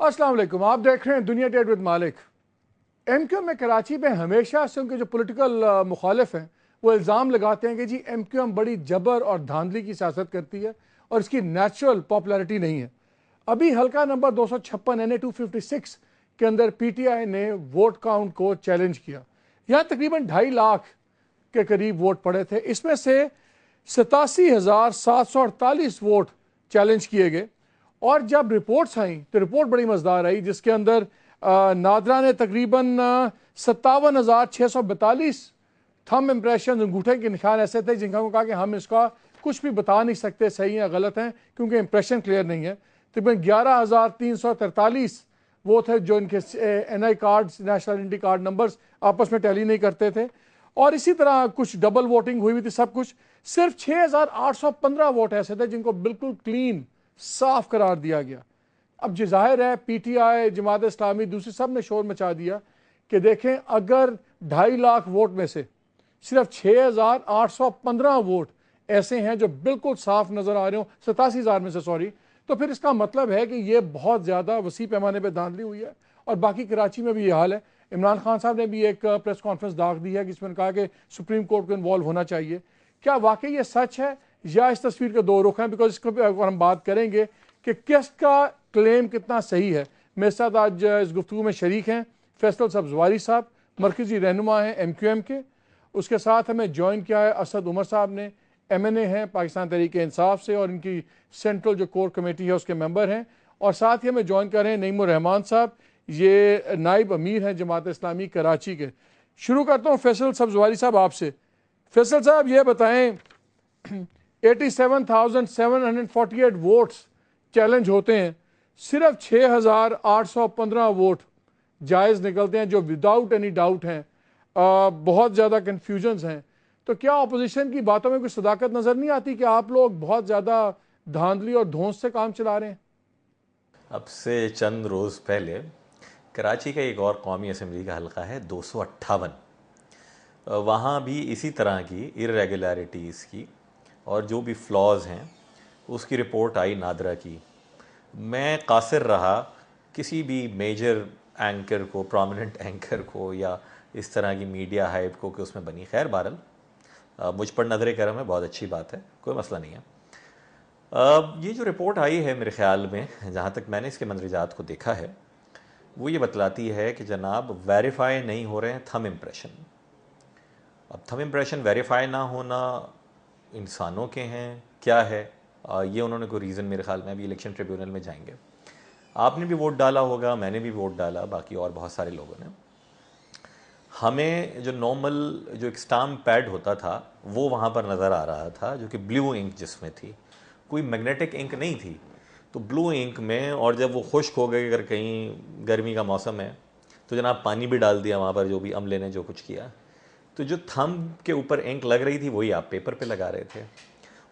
अस्सलाम वालेकुम, आप देख रहे हैं दुनिया डेट विद मालिक। एमक्यूएम में कराची में हमेशा से उनके जो पॉलिटिकल मुखालिफ हैं वो इल्ज़ाम लगाते हैं कि जी एमक्यूएम बड़ी जबर और धांधली की सियासत करती है और इसकी नेचुरल पॉपुलैरिटी नहीं है। अभी हल्का नंबर 256 NA-256 के अंदर पीटीआई ने वोट काउंट को चैलेंज किया। यहाँ तकरीबन 2.5 लाख के करीब वोट पड़े थे, इसमें से 87,748 वोट चैलेंज किए गए। और जब रिपोर्ट्स आई तो रिपोर्ट बड़ी मज़ेदार आई, जिसके अंदर नादरा ने तकरीबन 57,642 थंब इम्प्रेशन, अंगूठे के निशान ऐसे थे जिनका को कहा कि हम इसका कुछ भी बता नहीं सकते सही है गलत है क्योंकि इंप्रेशन क्लियर नहीं है। तकरीबन 11,343 वो थे जो इनके NI cards, national identity card numbers आपस में टैली नहीं करते थे। और इसी तरह कुछ डबल वोटिंग हुई हुई थी। सब कुछ सिर्फ 6,815 वोट ऐसे थे जिनको बिल्कुल क्लीन साफ करार दिया गया। अब जो जाहिर है पीटीआई, जमात इस्लामी, दूसरी सब ने शोर मचा दिया कि देखें अगर 2.5 लाख वोट में से सिर्फ 6,815 वोट ऐसे हैं जो बिल्कुल साफ नजर आ रहे हो 87,000 में से, सॉरी, तो फिर इसका मतलब है कि ये बहुत ज़्यादा वसी पैमाने पर धांधली हुई है। और बाकी कराची में भी ये हाल है। इमरान खान साहब ने भी एक प्रेस कॉन्फ्रेंस दाग दी है जिसमें कहा कि सुप्रीम कोर्ट को इन्वॉल्व होना चाहिए। क्या वाकई ये सच है या इस तस्वीर के दो रुख हैं? बिकॉज इसको अगर हम बात करेंगे कि किसका क्लेम कितना सही है। मेरे साथ आज इस गुफ्तगू में शरीक हैं फैसल सब्जवारी साहब, मरकजी रहनुमा हैं MQM के। उसके साथ हमें ज्वाइन किया है असद उमर साहब ने, MNA हैं पाकिस्तान तहरीक इंसाफ से और इनकी सेंट्रल जो कोर कमेटी है उसके मेंबर हैं। और साथ ही हमें ज्वाइन कर रहे हैं नईमुर रहमान साहब, ये नाइब अमीर हैं जमात इस्लामी कराची के। शुरू करता हूँ फैसल सब्जवारी साहब आपसे। फैसल साहब ये बताएं, 87,748 वोट्स चैलेंज होते हैं, सिर्फ 6,815 वोट जायज़ निकलते हैं जो विदाउट एनी डाउट हैं। बहुत ज़्यादा कन्फ्यूजन्स हैं। तो क्या अपोजिशन की बातों में कोई सदाकत नज़र नहीं आती कि आप लोग बहुत ज़्यादा धांधली और धौंस से काम चला रहे हैं? अब से चंद रोज़ पहले कराची का एक और कौमी असम्बली का हल्का है 258, वहाँ भी इसी तरह की इरेगुलरिटीज़ की और जो भी फ्लॉज हैं उसकी रिपोर्ट आई नादरा की। मैं कासिर रहा किसी भी मेजर एंकर को, प्रोमिनेंट एंकर को या इस तरह की मीडिया हाइप को कि उसमें बनी। खैर बहरहाल मुझ पर नज़र करम है, बहुत अच्छी बात है, कोई मसला नहीं है। ये जो रिपोर्ट आई है मेरे ख़्याल में, जहाँ तक मैंने इसके मंदरजात को देखा है, वो ये बतलाती है कि जनाब वेरीफाई नहीं हो रहे हैं थंब इम्प्रेशन। अब थंब इम्प्रेशन वेरीफाई ना होना इंसानों के हैं क्या है, ये उन्होंने कोई रीज़न मेरे ख्याल में अभी इलेक्शन ट्रिब्यूनल में जाएंगे। आपने भी वोट डाला होगा, मैंने भी वोट डाला, बाकी और बहुत सारे लोगों ने। हमें जो नॉर्मल जो एक स्टाम्प पैड होता था वो वहाँ पर नज़र आ रहा था, जो कि ब्लू इंक जिसमें थी, कोई मैग्नेटिक इंक नहीं थी। तो ब्लू इंक में, और जब वो खुश्क हो गई, अगर कहीं गर्मी का मौसम है तो जनाब पानी भी डाल दिया वहाँ पर, जो भी अमले ने जो कुछ किया, तो जो थंब के ऊपर इंक लग रही थी वही आप पेपर पे लगा रहे थे।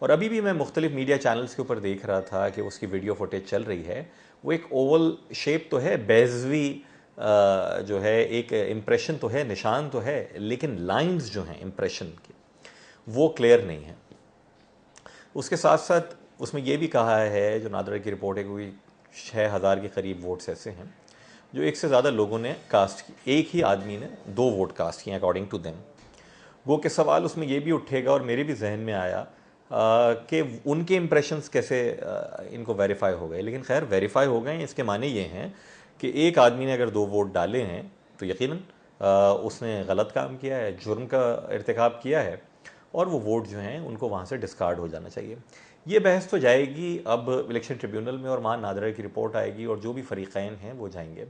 और अभी भी मैं मुख्तलिफ मीडिया चैनल्स के ऊपर देख रहा था कि उसकी वीडियो फुटेज चल रही है। वो एक ओवल शेप तो है, बेजवी जो है, एक इम्प्रेशन तो है, निशान तो है, लेकिन लाइंस जो हैं इम्प्रेशन की वो क्लियर नहीं है। उसके साथ साथ उसमें यह भी कहा है, जो नादरा की रिपोर्ट है, कोई 6,000 के करीब वोट्स ऐसे हैं जो एक से ज़्यादा लोगों ने कास्ट की, एक ही आदमी ने 2 वोट कास्ट किए अकॉर्डिंग टू देम। वो के सवाल उसमें ये भी उठेगा और मेरे भी जहन में आया कि उनके इम्प्रेशंस कैसे इनको वेरीफाई हो गए। लेकिन खैर वेरीफाई हो गए, इसके माने ये हैं कि एक आदमी ने अगर 2 वोट डाले हैं तो यकीनन उसने गलत काम किया है, जुर्म का इर्तिकाब किया है, और वो वोट जो हैं उनको वहाँ से डिस्कार्ड हो जाना चाहिए। ये बहस तो जाएगी अब इलेक्शन ट्रिब्यूनल में और वहाँ नादरा की रिपोर्ट आएगी और जो भी फरीक़ैन हैं वो जाएंगे।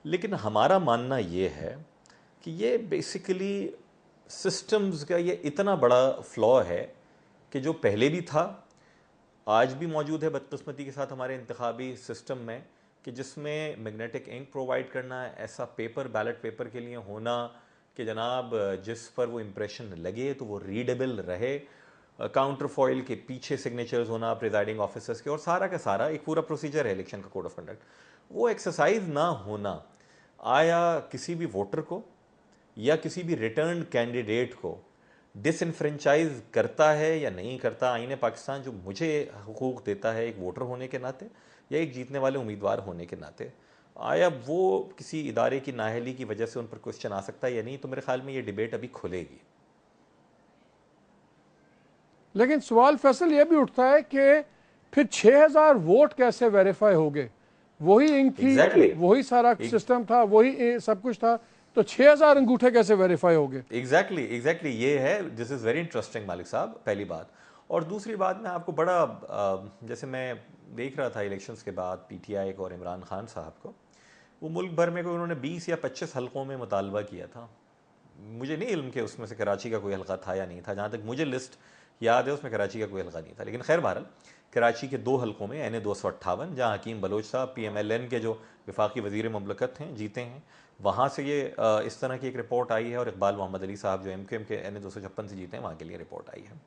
लेकिन हमारा मानना ये है कि ये बेसिकली सिस्टम्स का ये इतना बड़ा फ्लॉ है कि जो पहले भी था, आज भी मौजूद है बदकिस्मती के साथ हमारे इंतखाबी सिस्टम में, कि जिसमें मैग्नेटिक इंक प्रोवाइड करना, ऐसा पेपर, बैलेट पेपर के लिए होना कि जनाब जिस पर वो इम्प्रेशन लगे तो वो रीडेबल रहे, काउंटर फॉइल के पीछे सिग्नेचर्स होना प्रिजाइडिंग ऑफिसर्स के, और सारा का सारा एक पूरा प्रोसीजर है इलेक्शन का, कोड ऑफ कंडक्ट, वो एक्सरसाइज ना होना आया किसी भी वोटर को या किसी भी रिटर्न कैंडिडेट को डिसइनफ्रेंचाइज करता है या नहीं करता। आईन पाकिस्तान जो मुझे हुकूक देता है एक वोटर होने के नाते या एक जीतने वाले उम्मीदवार होने के नाते, आया वो किसी इदारे की नाअहली की वजह से उन पर क्वेश्चन आ सकता है या नहीं, तो मेरे ख्याल में ये डिबेट अभी खुलेगी। लेकिन सवाल फैसल ये भी उठता है कि फिर 6000 वोट कैसे वेरीफाई हो गए? वही इनकी वही सारा सिस्टम था, वही सब कुछ था, तो 6000 अंगूठे कैसे वेरीफाई हो गए? एग्जैक्टली ये है, दिस इज़ वेरी इंटरेस्टिंग मालिक साहब, पहली बात। और दूसरी बात, मैं आपको बड़ा जैसे मैं देख रहा था इलेक्शंस के बाद पीटीआई को और इमरान खान साहब को, वो मुल्क भर में कोई उन्होंने 20 या 25 हलकों में मुतालबा किया था। मुझे नहीं इल्म के उसमें से कराची का कोई हल्का था या नहीं था, जहाँ तक मुझे लिस्ट याद है उसमें कराची का कोई हल्का नहीं था। लेकिन खैर बहरहाल कराची के 2 हलकों में NA 258, जहाँ हकीम बलोच साहब PMLN के जो वफाकी वज़ीर मुमलकत हैं जीते हैं, वहाँ से ये इस तरह की एक रिपोर्ट आई है। और इकबाल मोहम्मद अली साहब जो MQM के NA 256 से जीते हैं, वहाँ के लिए रिपोर्ट आई है।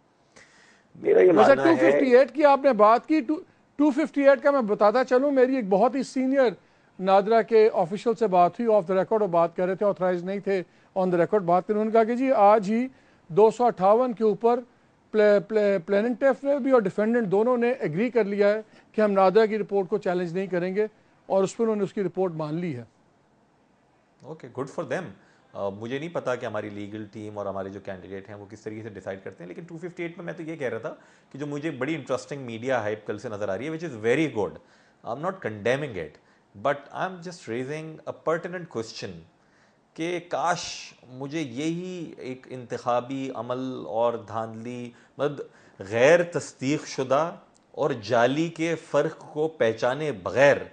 मेरा ये मानना है 258 की आपने बात की, 258 का मैं बताता चलूँ, मेरी एक बहुत ही सीनियर नादरा के ऑफिशियल से बात हुई, ऑफ द रिकॉर्ड वो बात कर रहे थे, ऑथराइज नहीं थे, ऑन द रिकॉर्ड बात करें। उन्होंने कहा कि जी आज ही 258 के ऊपर प्लेनेंटिफ ने भी और डिफेंडेंट दोनों ने एग्री कर लिया है कि हम नादरा की रिपोर्ट को चैलेंज नहीं करेंगे, और उस पर उन्होंने उसकी रिपोर्ट मान ली है। Okay, good for them. मुझे नहीं पता कि हमारी लीगल टीम और हमारे जो कैंडिडेट हैं वो किस तरीके से डिसाइड करते हैं, लेकिन 258 में मैं तो ये कह रहा था कि जो मुझे बड़ी इंटरेस्टिंग मीडिया हाइप कल से नज़र आ रही है, which is very good, I am not condemning it, but I am just raising a pertinent question कि काश मुझे यही एक इंतखाबी अमल और धांधली, मतलब गैर तस्दीक शुदा और जाली के फ़र्क को पहचाने बगैर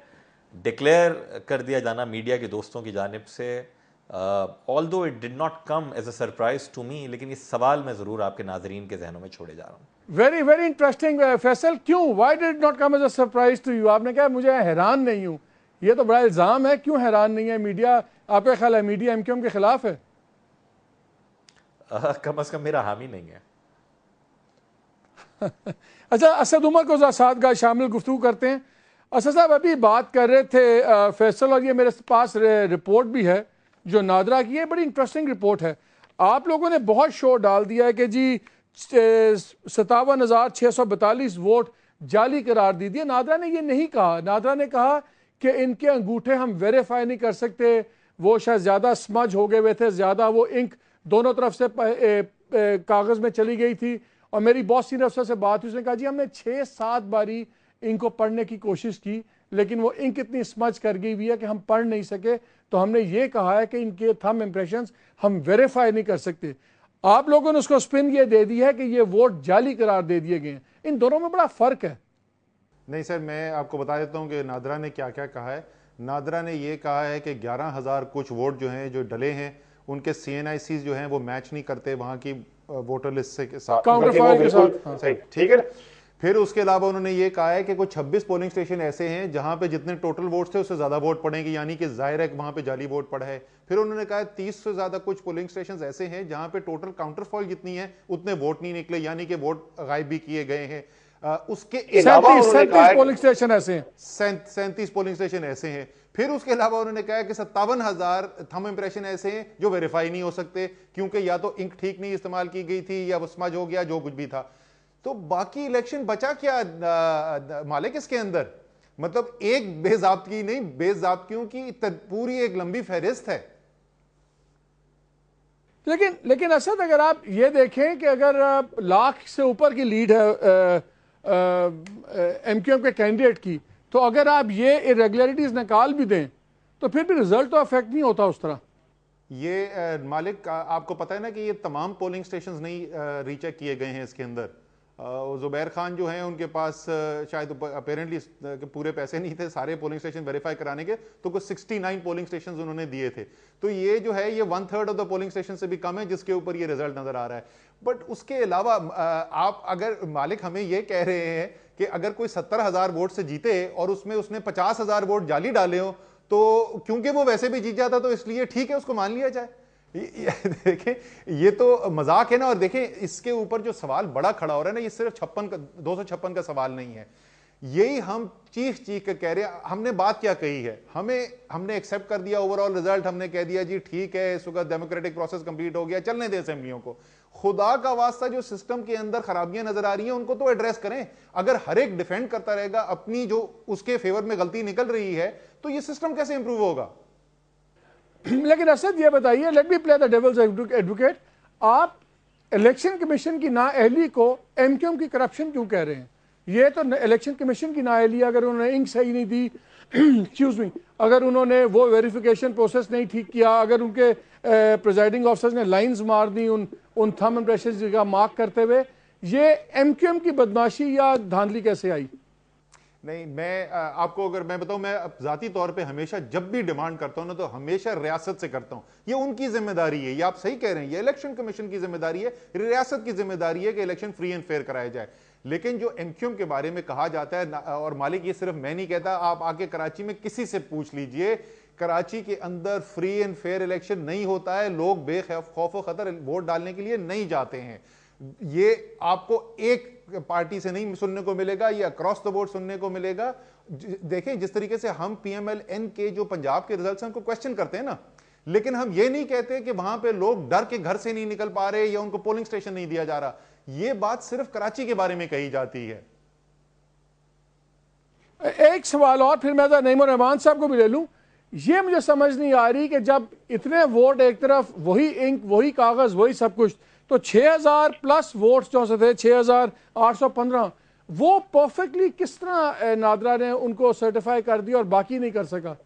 डिक्लेयर कर दिया जाना मीडिया के दोस्तों की जानिब से, although it did not come as a surprise to me, लेकिन ये सवाल मैं ज़रूर आपके नाजरीन के जहनों में छोड़े जा रहा हूँ। वेरी वेरी इंटरेस्टिंग फैसल, क्यों, why did not come as a surprise to you? आपने कहा मुझे हैरान नहीं हूँ, ये तो बड़ा इल्ज़ाम है, क्यों हैरान नहीं है? मीडिया, आपका ख्याल है मीडिया MQM के खिलाफ है? कम अज़ कम मेरा हामी नहीं है। अच्छा, असद उमर को साथ का शामिल गुफ्तगू करते हैं। असद साहब अभी बात कर रहे थे फैसल, और ये मेरे पास रिपोर्ट भी है जो नादरा की है, बड़ी इंटरेस्टिंग रिपोर्ट है। आप लोगों ने बहुत शोर डाल दिया है कि जी 57,642 वोट जाली करार दी दिए। नादरा ने ये नहीं कहा, नादरा ने कहा कि इनके अंगूठे हम वेरीफाई नहीं कर सकते, वो शायद ज़्यादा स्मज हो गए हुए थे, ज़्यादा वो इंक दोनों तरफ से कागज़ में चली गई थी। और मेरी बहुत सीनियर अफसर से बात हुई, उसने कहा जी हमने 6-7 बारी इनको पढ़ने की कोशिश की, लेकिन वो इंक इतनी स्मज कर गई हुई है कि हम पढ़ नहीं सके, तो हमने ये कहा है कि इनके थंब इंप्रेशंस हम वेरीफाई नहीं कर सकते। आप लोगों ने उसको स्पिन ये दे दी है कि ये वोट जाली करार दे दिए गए हैं। इन दोनों में बड़ा फ़र्क है। नहीं सर, मैं आपको बता देता हूं कि नादरा ने क्या क्या कहा है। नादरा ने ये कहा है कि 11,000 कुछ वोट जो हैं, जो डले हैं, उनके CNICs जो हैं वो मैच नहीं करते वहां की वोटर लिस्ट से साथ, सही, ठीक है। फिर उसके अलावा उन्होंने ये कहा है कि कुछ 26 पोलिंग स्टेशन ऐसे हैं जहां पे जितने टोटल वोट थे उससे ज्यादा वोट पड़ेंगे, यानी कि जाहिर है कि वहां पे जाली वोट पड़ा है। फिर उन्होंने कहा 30 से ज्यादा कुछ पोलिंग स्टेशन ऐसे हैं जहां पे टोटल काउंटरफॉल जितनी है उतने वोट नहीं निकले, यानी कि वोट गायब भी किए गए हैं। उसके अलावा 37 पोलिंग स्टेशन ऐसे हैं, 37 पोलिंग स्टेशन ऐसे हैं। फिर उसके अलावा उन्होंने कहा कि 57,000 थंब इंप्रेशन ऐसे हैं जो वेरीफाई नहीं हो सकते, क्योंकि या तो इंक ठीक नहीं इस्तेमाल की गई थी या वो स्मज हो गया, जो कुछ भी था। तो बाकी इलेक्शन बचा क्या मालिक इसके अंदर? मतलब एक बेज़ाब्तगी नहीं, बेज़ाब्तियों की पूरी एक लंबी फहरिस्त है। लेकिन असद, अगर आप ये देखें कि अगर लाख से ऊपर की लीड है MQM के कैंडिडेट की, तो अगर आप ये इरेगुलरिटीज निकाल भी दें तो फिर भी रिजल्ट तो अफेक्ट नहीं होता उस तरह। ये मालिक आपको पता है ना कि ये तमाम पोलिंग स्टेशंस नहीं रीचेक किए गए हैं इसके अंदर। जुबैर खान जो हैं उनके पास शायद अपेरेंटली पूरे पैसे नहीं थे सारे पोलिंग स्टेशन वेरीफाई कराने के, तो कुछ 69 पोलिंग स्टेशन उन्होंने दिए थे। तो ये जो है ये 1/3 ऑफ द पोलिंग स्टेशन से भी कम है जिसके ऊपर ये रिजल्ट नजर आ रहा है। बट उसके अलावा आप अगर मालिक हमें ये कह रहे हैं कि अगर कोई 70,000 वोट से जीते और उसमें उसने 50,000 वोट जाली डाले हो, तो क्योंकि वो वैसे भी जीत जाता तो इसलिए ठीक है उसको मान लिया जाए। देखें ये तो मजाक है ना। और देखें इसके ऊपर जो सवाल बड़ा खड़ा हो रहा है ना, ये सिर्फ 256 का सवाल नहीं है। यही हम चीख के कह रहे हैं। हमने बात क्या कही है, हमने एक्सेप्ट कर दिया ओवरऑल रिजल्ट, हमने कह दिया जी ठीक है इस वक्त डेमोक्रेटिक प्रोसेस कंप्लीट हो गया, चलने दे असेंबलियों को। खुदा का वास्ता जो सिस्टम के अंदर खराबियां नजर आ रही हैं उनको तो एड्रेस करें। अगर हर एक डिफेंड करता रहेगा अपनी जो उसके फेवर में गलती निकल रही है, तो ये सिस्टम कैसे इंप्रूव होगा? लेकिन असद ये बताइए, let me play the devil's advocate, आप इलेक्शन कमीशन की नाअहली को एमक्यूएम की करप्शन क्यों कह रहे हैं? ये तो इलेक्शन कमीशन की नाअहली, अगर उन्होंने इंक सही नहीं दी, एक्सक्यूज मी, अगर उन्होंने वो वेरिफिकेशन प्रोसेस नहीं ठीक किया, अगर उनके प्रिजाइडिंग ऑफिसर्स ने लाइंस मार दी उन थंब इम्प्रेशन का मार्क करते हुए, ये एमक्यूएम की बदमाशी या धांधली कैसे आई? नहीं, मैं आपको अगर मैं बताऊं, मैं जाती तौर पे हमेशा जब भी डिमांड करता हूं ना, तो हमेशा रियासत से करता हूं। ये उनकी जिम्मेदारी है, ये आप सही कह रहे हैं, ये इलेक्शन कमीशन की जिम्मेदारी है, रियासत की जिम्मेदारी है कि इलेक्शन फ्री एंड फेयर कराया जाए। लेकिन जो एमक्यूएम के बारे में कहा जाता है, और मालिक ये सिर्फ मैं नहीं कहता, आप आके कराची में किसी से पूछ लीजिए, कराची के अंदर फ्री एंड फेयर इलेक्शन नहीं होता है। लोग बेखौफ खतर वोट डालने के लिए नहीं जाते हैं। ये आपको एक पार्टी से नहीं सुनने को मिलेगा, ये अक्रॉस द बोर्ड सुनने को मिलेगा। देखें, जिस तरीके से हम पीएमएल-एन के जो पंजाब के रिजल्ट्स हैं उनको क्वेश्चन करते हैं ना, लेकिन हम ये नहीं कहते कि वहां पे लोग डर के घर से नहीं निकल पा रहे या उनको पोलिंग स्टेशन नहीं दिया जा रहा। ये बात सिर्फ कराची के बारे में कही जाती है। एक सवाल और फिर मैं नईमुर रहमान साहब को भी ले लूं। ये मुझे समझ नहीं आ रही कि जब इतने वोट एक तरफ, वही इंक, वही कागज, वही सब कुछ, तो 6000 प्लस वोट्स जो से थे 6815, वो परफेक्टली किस तरह नादरा ने उनको सर्टिफाई कर दिया और बाकी नहीं कर सका?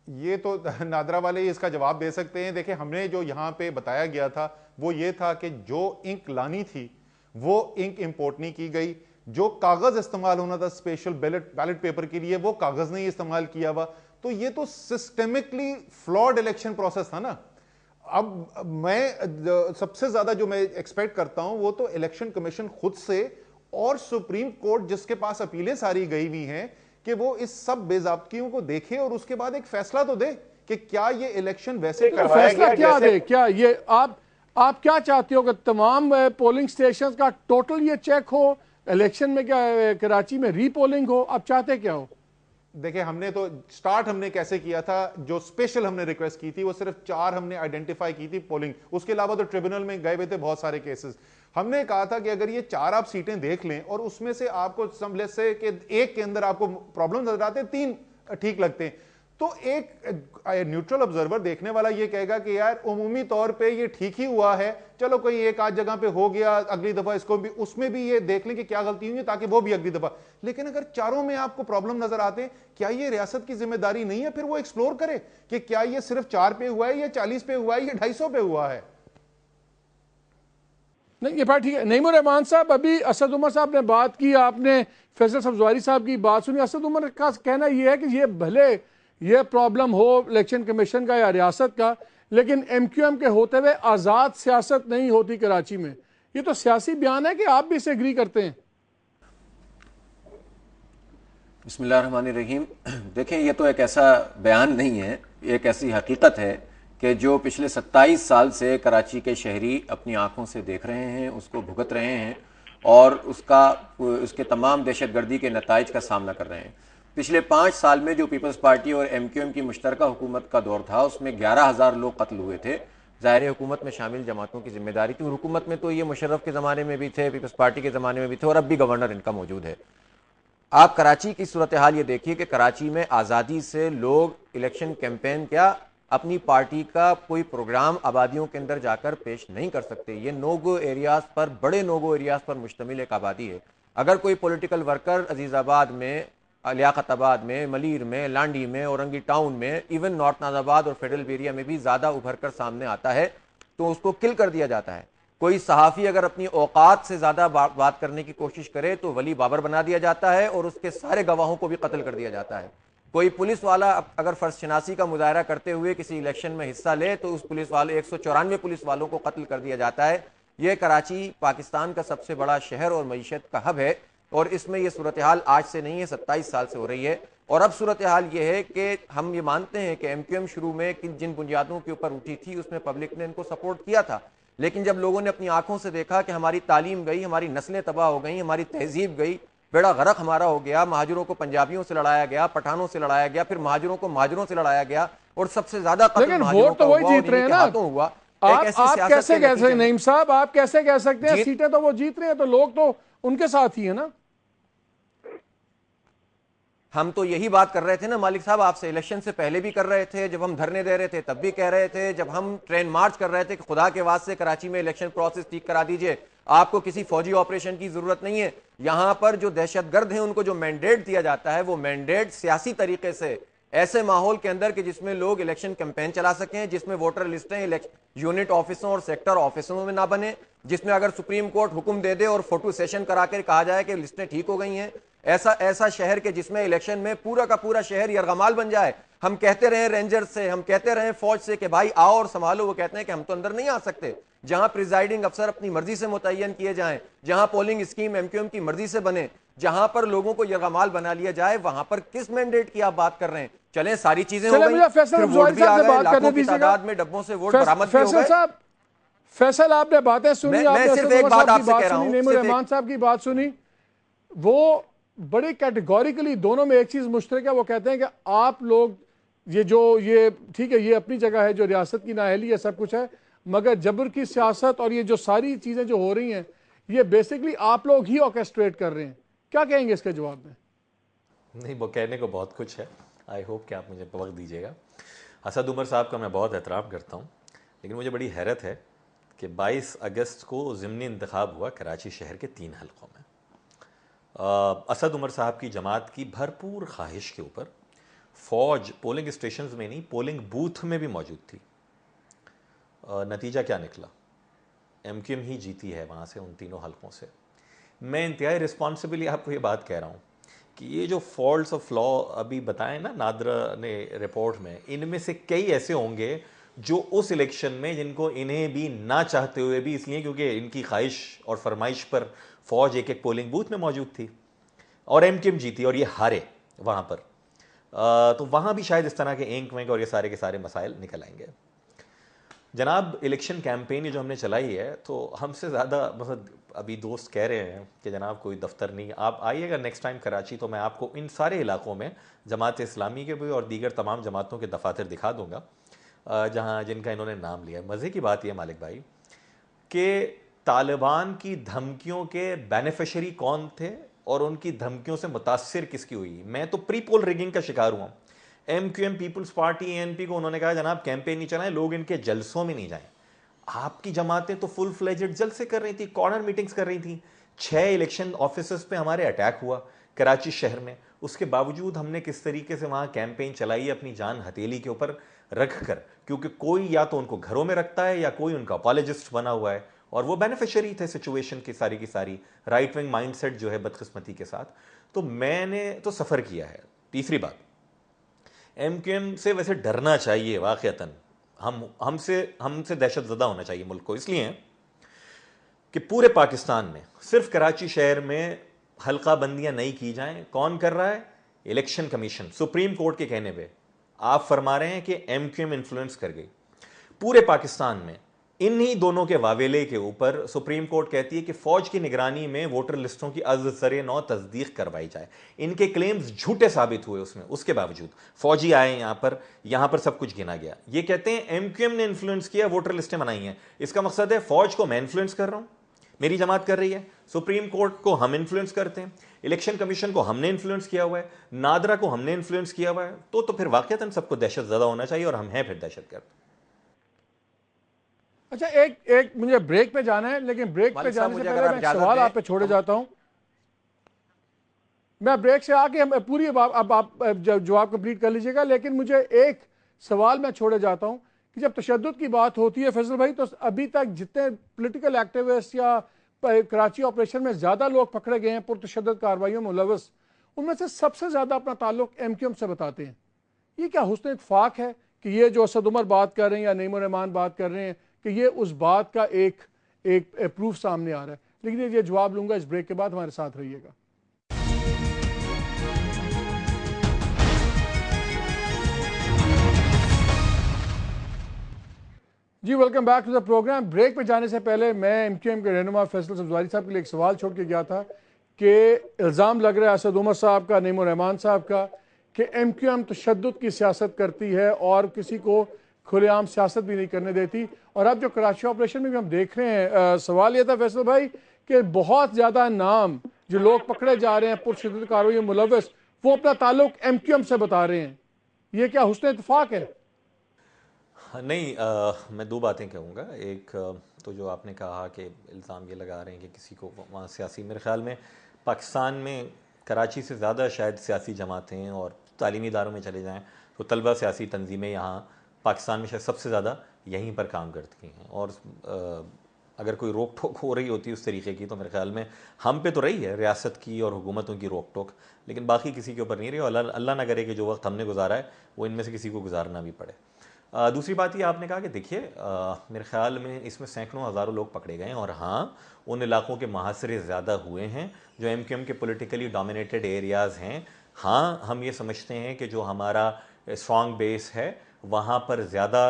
ये तो नादरा वाले ही इसका जवाब दे सकते हैं। देखिए, हमने जो यहां पे बताया गया था वो ये था कि जो इंक लानी थी वो इंक इंपोर्ट नहीं की गई, जो कागज इस्तेमाल होना था स्पेशल बैलेट पेपर के लिए वो कागज नहीं इस्तेमाल किया हुआ। तो ये तो सिस्टेमिकली फ्लॉड इलेक्शन प्रोसेस था ना। अब मैं सबसे ज्यादा जो मैं एक्सपेक्ट करता हूं वो तो इलेक्शन कमीशन खुद से और सुप्रीम कोर्ट, जिसके पास अपीलें सारी गई हुई हैं, कि वो इस सब बेज़ाब्तियों को देखे और उसके बाद एक फैसला तो दे कि क्या ये इलेक्शन वैसे करवाया गया क्या दे? क्या ये आप क्या चाहते हो कि तमाम पोलिंग स्टेशन का टोटल ये चेक हो, इलेक्शन में क्या कराची में रीपोलिंग हो? आप चाहते क्या हो? देखिए, हमने तो स्टार्ट हमने कैसे किया था, जो स्पेशल हमने रिक्वेस्ट की थी वो सिर्फ 4 हमने आइडेंटिफाई की थी पोलिंग, उसके अलावा तो ट्रिब्यूनल में गए हुए थे बहुत सारे केसेस। हमने कहा था कि अगर ये 4 आप सीटें देख लें और उसमें से आपको समझ से कि एक के अंदर आपको प्रॉब्लम नजर आते हैं, 3 ठीक लगते हैं, तो एक न्यूट्रल ऑब्जर्वर देखने वाला ये कहेगा कि यार उमूमी तौर पे ये ठीक ही हुआ है, चलो कोई एक आध जगह पे हो गया, अगली दफा इसको भी, उसमें भी ये देख लें कि क्या गलती हुई है ताकि वो भी अगली दफा। लेकिन अगर चारों में आपको प्रॉब्लम नजर आते हैं, क्या ये रियासत की जिम्मेदारी नहीं है फिर वो एक्सप्लोर करे कि क्या ये सिर्फ 4 पे हुआ है या 40 पे हुआ है या 250 पे हुआ है? नहीं, ये बात ठीक है। नईमुर रहमान साहब, अभी असद उमर साहब ने बात की, आपने फैसल सब्जवारी साहब की बात सुनी। असद उमर का कहना यह है कि ये भले ये प्रॉब्लम हो इलेक्शन कमीशन का या रियासत का, लेकिन एमक्यूएम के होते हुए आज़ाद सियासत नहीं होती कराची में। ये तो सियासी बयान है कि आप भी इसे एग्री करते हैं? बिस्मिल्लाहिर्रहमानिर्रहीम। देखें, ये तो एक ऐसा बयान नहीं है, एक ऐसी हकीकत है कि जो पिछले 27 साल से कराची के शहरी अपनी आंखों से देख रहे हैं, उसको भुगत रहे हैं और उसके तमाम दहशतगर्दी के नताइज का सामना कर रहे हैं। पिछले 5 साल में जो पीपल्स पार्टी और एमक्यूएम की मुश्तरका हुकूमत का दौर था, उसमें 11,000 लोग कत्ल हुए थे। ज़ाहिर हुकूमत में शामिल जमातों की जिम्मेदारी थी। हुकूमत में तो ये मुशर्रफ के ज़माने में भी थे, पीपल्स पार्टी के ज़माने में भी थे और अब भी गवर्नर इनका मौजूद है। आप कराची की सूरत हाल ये देखिए कि कराची में आज़ादी से लोग इलेक्शन कैंपेन क्या, अपनी पार्टी का कोई प्रोग्राम आबादियों के अंदर जाकर पेश नहीं कर सकते। ये नो-गो एरियाज पर, बड़े नो-गो एरियाज पर मुश्तमिल एक आबादी है। अगर कोई पॉलिटिकल वर्कर अजीज़ाबाद में, लियाकताबाद में, मलीर में, लांडी में, औरंगी टाउन में, इवन नॉर्थ नाजाबाद और फेडरल एरिया में भी ज़्यादा उभर कर सामने आता है तो उसको किल कर दिया जाता है। कोई सहाफ़ी अगर अपनी औकात से ज़्यादा बात करने की कोशिश करे तो वली बाबर बना दिया जाता है और उसके सारे गवाहों को भी कत्ल कर दिया जाता है। कोई पुलिस वाला अगर फर्ज शनासी का मुजाहरा करते हुए किसी इलेक्शन में हिस्सा ले तो उस पुलिस वाले 194 पुलिस वालों को कत्ल कर दिया जाता है। यह कराची पाकिस्तान का सबसे बड़ा शहर और मईशत का हब है और इसमें यह सूरत हाल आज से नहीं है, 27 साल से हो रही है। और अब सूरत हाल ये है कि हम ये मानते हैं कि एमक्यूएम शुरू में जिन बुनियादों के ऊपर उठी थी उसमें पब्लिक ने इनको सपोर्ट किया था, लेकिन जब लोगों ने अपनी आंखों से देखा कि हमारी तालीम गई, हमारी नस्लें तबाह हो गई, हमारी तहजीब गई, बेड़ा गरक हमारा हो गया, महाजरों को पंजाबियों से लड़ाया गया, पठानों से लड़ाया गया, फिर महाजरों को महाजरों से लड़ाया गया और सबसे ज्यादा लेकिन वोट तो वही जीत रहे हैं ना। हुआ। आप कैसे कह सकते हैं नईम साहब, आप कैसे कह सकते हैं सीटें तो वो जीत रहे हैं, तो लोग तो उनके साथ ही है ना। हम तो यही बात कर रहे थे ना मालिक साहब आपसे, इलेक्शन से पहले भी कर रहे थे, जब हम धरने दे रहे थे तब भी कह रहे थे, जब हम ट्रेन मार्च कर रहे थे कि खुदा के वास्ते कराची में इलेक्शन प्रोसेस ठीक करा दीजिए, आपको किसी फौजी ऑपरेशन की जरूरत नहीं है। यहां पर जो दहशतगर्द हैं उनको जो मैंडेट दिया जाता है वो मैंडेट सियासी तरीके से ऐसे माहौल के अंदर कि जिसमें लोग इलेक्शन कैंपेन चला सकें, जिसमें वोटर लिस्टें यूनिट ऑफिसों और सेक्टर ऑफिसों में ना बने, जिसमें अगर सुप्रीम कोर्ट हुक्म दे दे और फोटो सेशन करा कर कहा जाए कि लिस्टें ठीक हो गई हैं, ऐसा शहर के जिसमें इलेक्शन में पूरा का पूरा शहर यरगमाल बन जाए। हम कहते रहे रेंजर से, हम कहते रहे फौज से कि भाई आओ और संभालो, वो कहते हैं कि हम तो अंदर नहीं आ सकते। जहां प्रिजाइडिंग अफसर अपनी मर्जी से मुतय्यन किए जाएं, जहां पोलिंग स्कीम एमक्यूएम की मर्जी से बने, जहां पर लोगों को यरगमाल बना लिया जाए, वहां पर किस मैंडेट की आप बात कर रहे हैं? चलें सारी चीजें हो गई, फिर वोट भी आ गए, लाखों की तादाद में डब्बों से वोट बरामद भी हो गए। फैसल आपने बातें सुनी, मैं सिर्फ एक बात आपसे कह रहा हूं, नईमुर रहमान साहब की बात सुनी, वो बड़े कैटेगोरिकली दोनों में एक चीज मुश्तरक है, वो कहते हैं कि आप लोग ये ठीक है, ये अपनी जगह है, जो रियासत की नाअहली है, सब कुछ है, मगर जबर की सियासत और ये जो सारी चीजें जो हो रही हैं ये बेसिकली आप लोग ही ऑर्केस्ट्रेट कर रहे हैं। क्या कहेंगे इसके जवाब में? नहीं, वो कहने को बहुत कुछ है, आई होप कि आप मुझे वक्त दीजिएगा। असद उमर साहब का मैं बहुत एहतराम करता हूँ, लेकिन मुझे बड़ी हैरत है कि 22 अगस्त को ज़िमनी इंतखाब हुआ कराची शहर के 3 हलकों में। असद उमर साहब की जमात की भरपूर ख्वाहिश के ऊपर फ़ौज पोलिंग स्टेशंस में नहीं, पोलिंग बूथ में भी मौजूद थी। नतीजा क्या निकला? एमक्यूएम ही जीती है वहाँ से, उन तीनों हलकों से। मैं इंतहाई रिस्पॉन्सिबली आपको ये बात कह रहा हूँ कि ये जो फॉल्ट्स ऑफ लॉ अभी बताएं ना नादरा ने रिपोर्ट में, इनमें से कई ऐसे होंगे जो उस इलेक्शन में जिनको इन्हें भी ना चाहते हुए भी, इसलिए क्योंकि इनकी ख्वाहिश और फरमाइश पर फौज एक एक पोलिंग बूथ में मौजूद थी और एमक्यूएम जीती और ये हारे वहाँ पर, तो वहाँ भी शायद इस तरह के एंक वेंक और ये सारे के सारे मसाइल निकल आएंगे। जनाब, इलेक्शन कैंपेन जो हमने चलाई है, तो हमसे ज़्यादा मतलब अभी दोस्त कह रहे हैं कि जनाब कोई दफ्तर नहीं, आप आइएगा नेक्स्ट टाइम कराची तो मैं आपको इन सारे इलाकों में जमात इस्लामी के भी और दीगर तमाम जमातों के दफातर दिखा दूंगा जहां जिनका इन्होंने नाम लिया। मज़े की बात यह मालिक भाई कि तालिबान की धमकियों के बेनिफिशरी कौन थे और उनकी धमकियों से मुतासिर किसकी हुई। मैं तो प्री पोल रिगिंग का शिकार हुआ। एमक्यूएम, पीपल्स पार्टी, एएनपी को उन्होंने कहा जनाब कैंपेन नहीं चलाएं, लोग इनके जलसों में नहीं जाएं। आपकी जमातें तो फुल फ्लेजेड जलसे कर रही थी, कॉर्नर मीटिंग्स कर रही थी। 6 इलेक्शन ऑफिसर्स पे हमारे अटैक हुआ कराची शहर में, उसके बावजूद हमने किस तरीके से वहां कैंपेन चलाई अपनी जान हथेली के ऊपर रख कर, क्योंकि कोई या तो उनको घरों में रखता है या कोई उनका अपॉलोजिस्ट बना हुआ है और वो बेनिफिशियरी थे सिचुएशन की सारी राइट विंग माइंडसेट जो है बदकिस्मती के साथ। तो मैंने तो सफ़र किया है। तीसरी बात, एमक्यूएम से वैसे डरना चाहिए वाकईतन, हमसे दहशतज़दा होना चाहिए मुल्क को, इसलिए कि पूरे पाकिस्तान में सिर्फ कराची शहर में हल्का बंदियां नहीं की जाएं। कौन कर रहा है? इलेक्शन कमीशन, सुप्रीम कोर्ट के कहने पे आप फरमा रहे हैं कि एमक्यूएम इन्फ्लुएंस कर गई। पूरे पाकिस्तान में इन्हीं दोनों के वावेले के ऊपर सुप्रीम कोर्ट कहती है कि फौज की निगरानी में वोटर लिस्टों की अज़-ज़र-ए-नौ तस्दीक करवाई जाए। इनके क्लेम्स झूठे साबित हुए उसमें, उसके बावजूद फौजी आए यहां पर सब कुछ गिना गया। ये कहते हैं एमक्यूएम ने इन्फ्लुएंस किया, वोटर लिस्टें बनाई हैं। इसका मकसद है फौज को मैं इन्फ्लुएंस कर रहा हूं, मेरी जमात कर रही है, सुप्रीम कोर्ट को हम इन्फ्लुएंस करते हैं, इलेक्शन कमीशन को हमने इन्फ्लुएंस किया हुआ है, नादरा को हमने इन्फ्लुएंस किया हुआ है। तो फिर वाकईतन सबको दहशत ज़दा होना चाहिए और हम हैं फिर दहशतगर्द। अच्छा, एक मुझे ब्रेक पे जाना है, लेकिन ब्रेक पे जाने से पहले मैं सवाल आप पे छोड़े जाता हूं। मैं ब्रेक से आके हम पूरी अब आप जवाब कंप्लीट कर लीजिएगा, लेकिन मुझे एक सवाल मैं छोड़े जाता हूं कि जब तशद्दुद की बात होती है फैसल भाई, तो अभी तक जितने पॉलिटिकल एक्टिविस्ट या कराची ऑपरेशन में ज़्यादा लोग पकड़े गए हैं पुरतशद्दुद कार्रवाइयों में मुलव्वस, उनमें से सबसे ज़्यादा अपना ताल्लुक एमक्यूएम से बताते हैं। ये क्या हुस्न इत्तेफाक है कि ये जो असद उमर बात कर रहे हैं या नईमुर रहमान बात कर रहे हैं कि ये उस बात का एक प्रूफ सामने आ रहा है? लेकिन ये जवाब लूंगा इस ब्रेक के बाद, हमारे साथ रहिएगा। जी, welcome back to the programme. Break पे जाने से पहले मैं एमक्यूएम के रहनुमा फैसल सब्ज़वारी साहब के लिए एक सवाल छोड़ के गया था कि इल्ज़ाम लग रहा है असद उमर साहब का, नईमुर रहमान साहब का, कि एमक्यूएम तशद्दुद की सियासत करती है और किसी को खुलेआम सियासत भी नहीं करने देती। और अब जो कराची ऑपरेशन में भी हम देख रहे हैं, सवाल यह था फैसल भाई कि बहुत ज़्यादा नाम जो लोग पकड़े जा रहे हैं पुरतशद्दुद कार्रवाई में मुलव्वस, वो अपना ताल्लुक MQM से बता रहे हैं। ये क्या हुस्न इत्तेफाक है? नहीं, मैं दो बातें कहूँगा। एक तो जो आपने कहा कि इल्ज़ाम ये लगा रहे हैं कि किसी को वहाँ सियासी, मेरे ख़्याल में पाकिस्तान में कराची से ज़्यादा शायद सियासी जमातें, और तालीमी इदारों में चले जाएं तो तलबा सियासी तंजीमें यहाँ पाकिस्तान में शायद सबसे ज़्यादा यहीं पर काम करती हैं। और अगर कोई रोक टोक हो रही होती है उस तरीके की, तो मेरे ख्याल में हम पे तो रही है रियासत की और हुकूमतों की रोक टोक, लेकिन बाकी किसी के ऊपर नहीं रही। और अल्लाह ना करे कि जो वक्त हमने गुजारा है वो इनमें से किसी को गुजारना भी पड़े। दूसरी बात ये आपने कहा कि देखिए, मेरे ख्याल में इसमें सैकड़ों हज़ारों लोग पकड़े गए, और हाँ, उन इलाकों के मुहासरे ज़्यादा हुए हैं जो MQM के पॉलिटिकली डोमिनेटेड एरियाज़ हैं। हाँ, हम ये समझते हैं कि जो हमारा स्ट्रॉन्ग बेस है वहाँ पर ज़्यादा,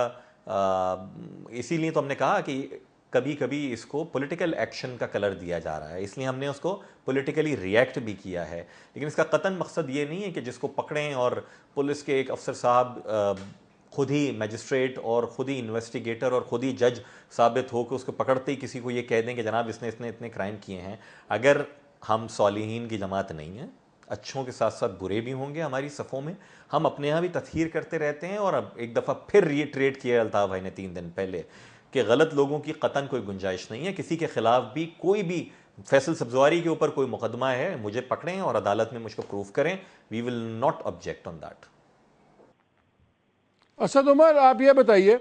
इसीलिए तो हमने कहा कि कभी कभी इसको पॉलिटिकल एक्शन का कलर दिया जा रहा है, इसलिए हमने उसको पॉलिटिकली रिएक्ट भी किया है। लेकिन इसका कतन मकसद ये नहीं है कि जिसको पकड़ें और पुलिस के एक अफसर साहब खुद ही मजिस्ट्रेट और ख़ुद ही इन्वेस्टिगेटर और ख़ुद ही जज साबित हो कि उसको पकड़ते ही किसी को ये कह दें कि जनाब इसने इतने क्राइम किए हैं। अगर हम सॉलिहीन की जमात नहीं हैं, अच्छों के साथ साथ बुरे भी होंगे हमारी सफ़ों में, हम अपने यहाँ भी तत्हीर करते रहते हैं। और अब एक दफ़ा फिर रीट्रेट किया अल्ताफ़ भाई ने 3 दिन पहले कि गलत लोगों की कतन कोई गुंजाइश नहीं है। किसी के खिलाफ भी कोई भी फैसल सब्जवारी के ऊपर कोई मुकदमा है, मुझे पकड़ें और अदालत में मुझको प्रूफ करें, we will not object on that. Asad Umar, आप ये बताइए,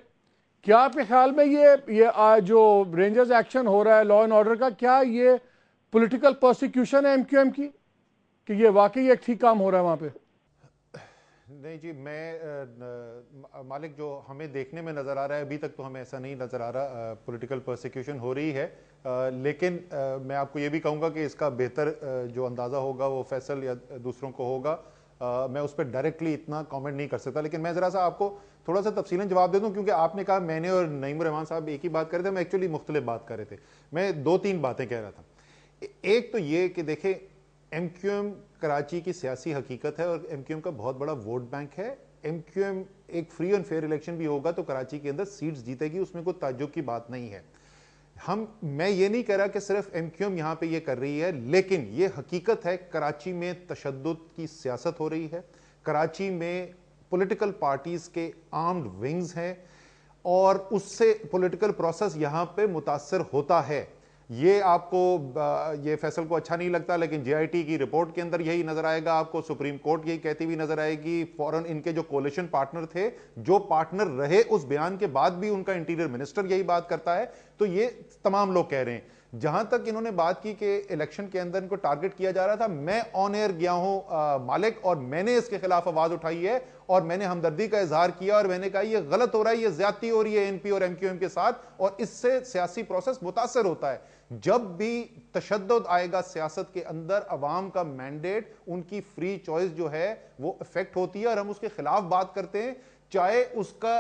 क्या आपके ख्याल में ये जो रेंजर्स एक्शन हो रहा है लॉ एंड ऑर्डर का, क्या ये पॉलिटिकल प्रोसिक्यूशन है MQM की, कि ये वाकई एक ठीक काम हो रहा है वहाँ पे? नहीं जी, मैं मालिक जो हमें देखने में नज़र आ रहा है, अभी तक तो हमें ऐसा नहीं नज़र आ रहा पॉलिटिकल प्रोसिक्यूशन हो रही है। लेकिन मैं आपको ये भी कहूँगा कि इसका बेहतर जो अंदाज़ा होगा वो फैसल या दूसरों को होगा। मैं उस पर डायरेक्टली इतना कमेंट नहीं कर सकता। लेकिन मैं ज़रा सा आपको थोड़ा सा तफसीलन जवाब दे दूं, क्योंकि आपने कहा मैंने और नईम रहमान साहब एक ही बात कर रहे थे, मैं एक्चुअली मुख्तलिफ बात कर रहे थे। मैं 2-3 बातें कह रहा था। एक तो ये कि देखें, MQM कराची की सियासी हकीकत है और MQM का बहुत बड़ा वोट बैंक है। MQM एक फ्री एंड फेयर इलेक्शन भी होगा तो कराची के अंदर सीट्स जीतेगी, उसमें कोई ताज्जुब की बात नहीं है। मैं ये नहीं कह रहा कि सिर्फ MQM यहां पे ये कर रही है, लेकिन ये हकीकत है कराची में तशद्दुद की सियासत हो रही है। कराची में पॉलिटिकल पार्टीज के आर्म्ड विंग्स हैं और उससे पॉलिटिकल प्रोसेस यहां पे मुतासर होता है। ये आपको ये फैसल को अच्छा नहीं लगता, लेकिन JIT की रिपोर्ट के अंदर यही नजर आएगा आपको, सुप्रीम कोर्ट यही कहती हुई नजर आएगी। फौरन इनके जो कोलिशन पार्टनर थे, जो पार्टनर रहे उस बयान के बाद भी उनका इंटीरियर मिनिस्टर यही बात करता है। तो ये तमाम लोग कह रहे हैं। जहां तक इन्होंने बात की कि इलेक्शन के अंदर इनको टारगेट किया जा रहा था, मैं ऑन एयर गया हूं मालिक, और मैंने इसके खिलाफ आवाज उठाई है और मैंने हमदर्दी का इजहार किया और मैंने कहा ये गलत हो रहा है, ये ज्यादती हो रही है NP और MQM के साथ, और इससे सियासी प्रोसेस मुतासर होता है। जब भी तशद्दुद आएगा सियासत के अंदर, अवाम का मैंडेट, उनकी फ्री चॉइस जो है वो इफेक्ट होती है और हम उसके खिलाफ बात करते हैं, चाहे उसका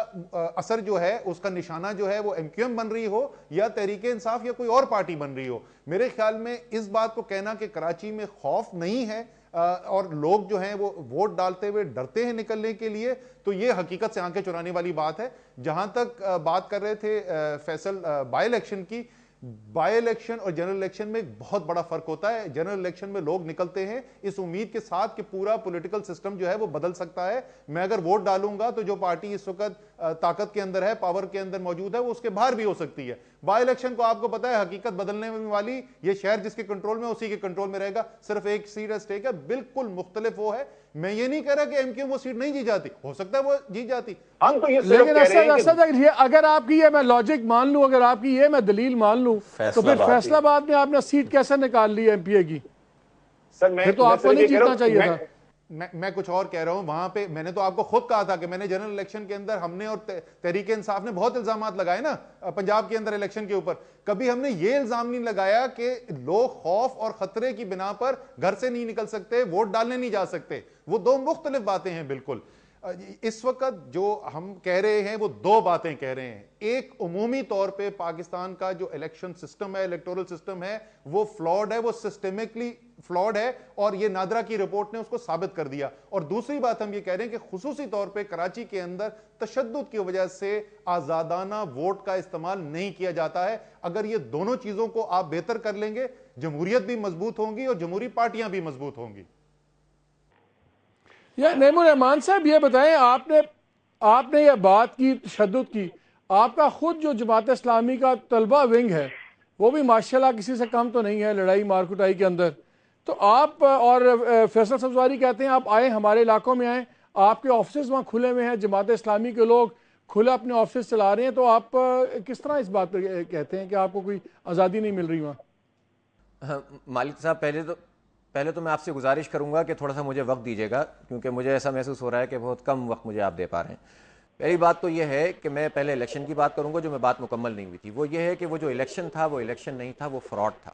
असर जो है, उसका निशाना जो है वो MQM बन रही हो या तहरीक इंसाफ या कोई और पार्टी बन रही हो। मेरे ख्याल में इस बात को कहना कि कराची में खौफ नहीं है और लोग जो हैं वो वोट डालते हुए डरते हैं निकलने के लिए, तो ये हकीकत से आंखें चुराने वाली बात है। जहां तक बात कर रहे थे फैसल बाय इलेक्शन की, बाय इलेक्शन और जनरल इलेक्शन में एक बहुत बड़ा फर्क होता है। जनरल इलेक्शन में लोग निकलते हैं इस उम्मीद के साथ कि पूरा पॉलिटिकल सिस्टम जो है वो बदल सकता है। मैं अगर वोट डालूंगा तो जो पार्टी इस वक्त ताकत के अंदर है, पावर के अंदर मौजूद है, वो उसके बाहर भी हो सकती है। बाय इलेक्शन को आपको पता है हकीकत बदलने वाली, ये शहर जिसके कंट्रोल में उसी के कंट्रोल में रहेगा, सिर्फ एक सीट है स्टेक है, बिल्कुल मुख्तलिफ वो है। मैं ये नहीं कह रहा कि MQM वो सीट नहीं जीत जाती, हो सकता है वो जीत जाती। हम तो ये लेकिन अगर आपकी ये मैं लॉजिक मान लूं, अगर आपकी ये मैं दलील मान लूं, तो फिर फैसलाबाद में आपने सीट कैसे निकाल ली MPA की? सर फिर तो आपको नहीं जीतना चाहिए था। मैं कुछ और कह रहा हूं। वहां पे मैंने तो आपको खुद कहा था कि मैंने जनरल इलेक्शन के अंदर हमने और तहरीक इंसाफ ने बहुत इल्जामात लगाए ना पंजाब के अंदर इलेक्शन के ऊपर। कभी हमने ये इल्जाम नहीं लगाया कि लोग खौफ और खतरे की बिना पर घर से नहीं निकल सकते, वोट डालने नहीं जा सकते। वो दो मुख्तलिफ बातें हैं बिल्कुल। इस वक्त जो हम कह रहे हैं वो दो बातें कह रहे हैं। एक, उमूमी तौर पे पाकिस्तान का जो इलेक्शन सिस्टम है, इलेक्टोरल सिस्टम है, वो फ्लॉड है, वो सिस्टेमिकली फ्लॉड है और ये नादरा की रिपोर्ट ने उसको साबित कर दिया। और दूसरी बात हम ये कह रहे हैं कि खुसूसी तौर पे कराची के अंदर तशद्दुद की वजह से आजादाना वोट का इस्तेमाल नहीं किया जाता है। अगर ये दोनों चीजों को आप बेहतर कर लेंगे, जमहूरियत भी मजबूत होंगी और जमहूरी पार्टियां भी मजबूत होंगी। या नईमुर रहमान साहब ये बताएं, आपने ये बात की, तशद्दुद की, आपका खुद जो जमात इस्लामी का तलबा विंग है वो भी माशाल्लाह किसी से कम तो नहीं है लड़ाई मार कुटाई के अंदर। तो आप और फैसल सब्जवारी कहते हैं आप आए, हमारे इलाकों में आए, आपके ऑफिस वहाँ खुले हुए हैं, जमात इस्लामी के लोग खुले अपने ऑफिस चला रहे हैं, तो आप किस तरह इस बात पर कहते हैं कि आपको कोई आज़ादी नहीं मिल रही वहाँ? हाँ, मालिक साहब, पहले तो मैं आपसे गुजारिश करूंगा कि थोड़ा सा मुझे वक्त दीजिएगा, क्योंकि मुझे ऐसा महसूस हो रहा है कि बहुत कम वक्त मुझे आप दे पा रहे हैं। पहली बात तो यह है कि मैं पहले इलेक्शन की बात करूंगा, जो मैं बात मुकम्मल नहीं हुई थी। वो ये है कि वो जो इलेक्शन था वो इलेक्शन नहीं था, वो फ्रॉड था,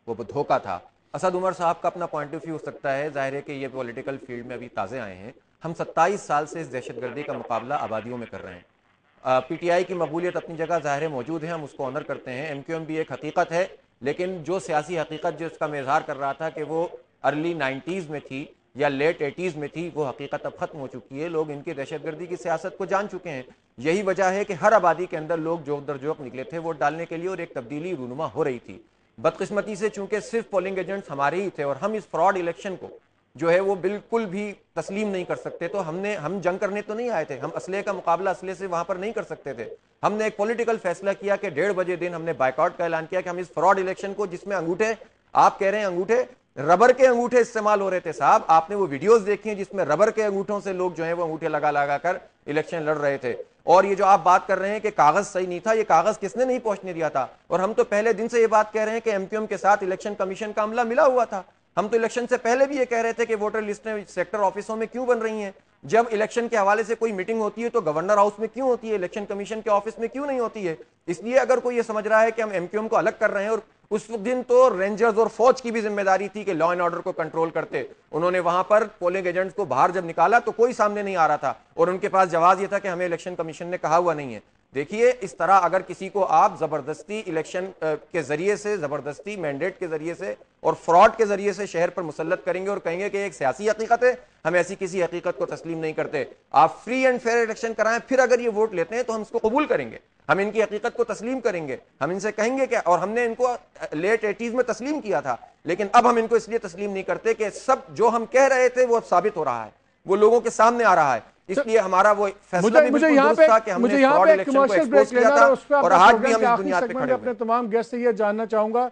वो धोखा था। असद उमर साहब का अपना पॉइंट ऑफ व्यू हो सकता है, जाहिर है कि ये पॉलिटिकल फील्ड में अभी ताज़े आए हैं। हम 27 साल से इस दहशतगर्दी का मुकाबला आबादियों में कर रहे हैं। पीटीआई की मकबूलियत अपनी जगह ज़ाहिर मौजूद है, हम उसको ऑनर करते हैं। एमक्यूएम भी एक हकीकत है, लेकिन जो सियासी हकीकत जो इसका मैं इजहार कर रहा था कि वो अर्ली 90s में थी या लेट 80s में थी, वो हकीकत अब खत्म हो चुकी है। लोग इनकी दहशतगर्दी की सियासत को जान चुके हैं। यही वजह है कि हर आबादी के अंदर लोग जोक दर जोक निकले थे वोट डालने के लिए, और एक तब्दीली रूनुमा हो रही थी। बदकिस्मती से चूंकि सिर्फ पोलिंग एजेंट्स हमारे ही थे और हम इस फ्रॉड इलेक्शन को जो है वो बिल्कुल भी तस्लीम नहीं कर सकते, तो हम जंग करने तो नहीं आए थे, हम असले का मुकाबला असले से वहां पर नहीं कर सकते थे। हमने एक पॉलिटिकल फैसला किया कि 1:30 बजे दिन हमने बाइकआउट का ऐलान किया कि हम इस फ्रॉड इलेक्शन को, जिसमें अंगूठे, आप कह रहे हैं अंगूठे, रबर के अंगूठे इस्तेमाल हो रहे थे साहब, आपने वो वीडियोस देखी हैं जिसमें रबर के अंगूठों से लोग जो है वो अंगूठे लगा लगा कर इलेक्शन लड़ रहे थे। और ये जो आप बात कर रहे हैं कि कागज सही नहीं था, ये कागज किसने नहीं पहुंचने दिया था? और हम तो पहले दिन से ये बात कह रहे हैं कि एमक्यूएम के साथ इलेक्शन कमीशन का अमला मिला हुआ था। हम तो इलेक्शन से पहले भी ये कह रहे थे कि वोटर लिस्टें सेक्टर ऑफिसों में क्यों बन रही हैं? जब इलेक्शन के हवाले से कोई मीटिंग होती है तो गवर्नर हाउस में क्यों होती है, इलेक्शन कमीशन के ऑफिस में क्यों नहीं होती है? इसलिए अगर कोई ये समझ रहा है कि हम एमक्यूएम को अलग कर रहे हैं, और उस दिन तो रेंजर्स और फौज की भी जिम्मेदारी थी कि लॉ एंड ऑर्डर को कंट्रोल करते, उन्होंने वहां पर पोलिंग एजेंट्स को बाहर जब निकाला तो कोई सामने नहीं आ रहा था, और उनके पास जवाब यह था कि हमें इलेक्शन कमीशन ने कहा हुआ नहीं है। देखिए, इस तरह अगर किसी को आप जबरदस्ती इलेक्शन के जरिए से, जबरदस्ती मैंडेट के जरिए से और फ्रॉड के जरिए से शहर पर मुसल्लत करेंगे और कहेंगे कि एक सियासी हकीकत है, हम ऐसी किसी हकीकत को तस्लीम नहीं करते। आप फ्री एंड फेयर इलेक्शन कराएं, फिर अगर ये वोट लेते हैं तो हम इसको कबूल करेंगे, हम इनकी हकीकत को तस्लीम करेंगे, हम इनसे कहेंगे कि, और हमने इनको लेट 80s में तस्लीम किया था, लेकिन अब हम इनको इसलिए तस्लीम नहीं करते कि सब जो हम कह रहे थे वो अब साबित हो रहा है, वो लोगों के सामने आ रहा है। इसलिए हमारा वो फैसला भी बिल्कुल दुरुस्त था कि हमने फ्रॉड इलेक्शन को एक्सपोज किया था, और आज भी हम इस बुनियाद पे खड़े हैं। अपने तमाम गेस्ट से ये जानना चाहूंगा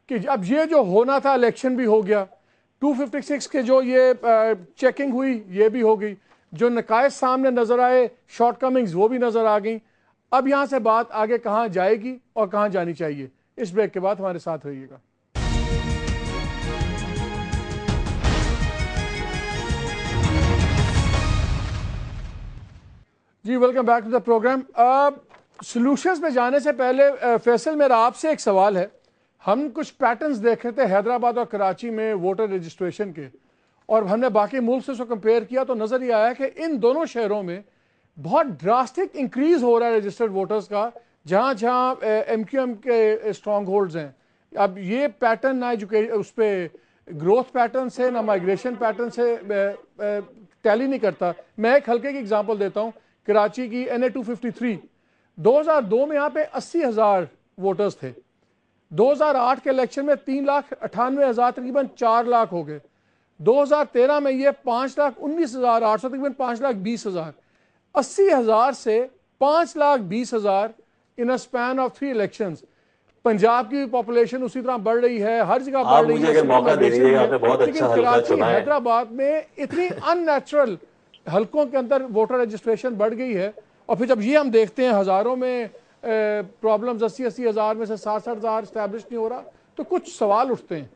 कि अब ये जो होना था इलेक्शन भी हो गया, 256 के जो ये चेकिंग हुई ये भी हो गई, जो नकायज सामने नजर आए, शॉर्टकमिंग्स वो भी नजर आ गई। अब यहां से बात आगे कहां जाएगी और कहां जानी चाहिए, इस ब्रेक के बाद हमारे साथ रहिएगा। जी, welcome back to the programme. Solutions में जाने से पहले फैसल, मेरा आपसे एक सवाल है। हम कुछ पैटर्न्स देख रहे थे हैदराबाद और कराची में वोटर रजिस्ट्रेशन के, और हमने बाकी मुल्क से उसको कंपेयर किया तो नज़र ये आया कि इन दोनों शहरों में बहुत ड्रास्टिक इंक्रीज हो रहा है रजिस्टर्ड वोटर्स का, जहाँ जहाँ एमक्यूएम के स्ट्रॉन्ग होल्ड्स हैं। अब ये पैटर्न ना उस पर ग्रोथ पैटर्न से ना माइग्रेशन पैटर्न से टैली नहीं करता। मैं एक हल्के की एग्जांपल देता हूँ, कराची की NA 253, 2002 में यहाँ पे 80,000 वोटर्स थे, 2008 के इलेक्शन में 3,98,000 तकरीबन 4 लाख हो गए, 2013 में ये 5,19,800 तकरीबन 5,20,000, 80,000 से 5,20,000 in a span of 3 elections. Punjab की पॉपुलेशन उसी तरह बढ़ रही है, हर जगह बढ़ रही है, लेकिन कराची हैदराबाद में इतनी अननेचुरल हल्कों के अंदर वोटर रजिस्ट्रेशन बढ़ गई है। और फिर जब ये हम देखते हैं हज़ारों में प्रॉब्लम्स, 80-80 हज़ार में से 60-60 हज़ार स्टैब्लिश नहीं हो रहा, तो कुछ सवाल उठते हैं।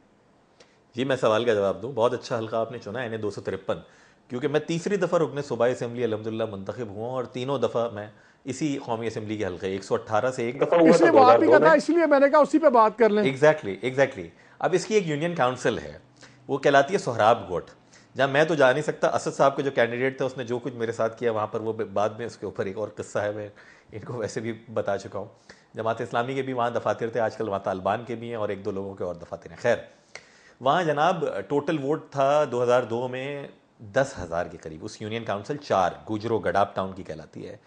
जी, मैं सवाल का जवाब दूं। बहुत अच्छा हल्का आपने चुना NA 253, क्योंकि मैं तीसरी दफ़ा रुकने सूबाई असेंबली अल्हम्दुलिल्लाह मुंतखब हुआ, और तीनों दफ़ा मैं इसी कौमी असेंबली के हल्के 118 से एक दफ़ा हुआ, इसलिए बात भी करना, इसलिए मैंने कहा उसी पे बात कर लें। एग्जैक्टली। अब इसकी एक यूनियन काउंसिल है, वो कहलाती है सोहराब गोट, जहाँ मैं तो जा नहीं सकता। असद साहब के जो कैंडिडेट थे उसने जो कुछ मेरे साथ किया वहाँ पर, वो बाद में उसके ऊपर एक और किस्सा है, मैं इनको वैसे भी बता चुका हूँ। जमात इस्लामी के भी वहाँ दफातर थे, आजकल वहाँ तालिबान के भी हैं, और 1-2 लोगों के और दफातर हैं। खैर, वहाँ जनाब टोटल वोट था 2002 में 10,000 के करीब। उस यूनियन काउंसिल 4 गुजरो गडाप टाउन की कहलाती है।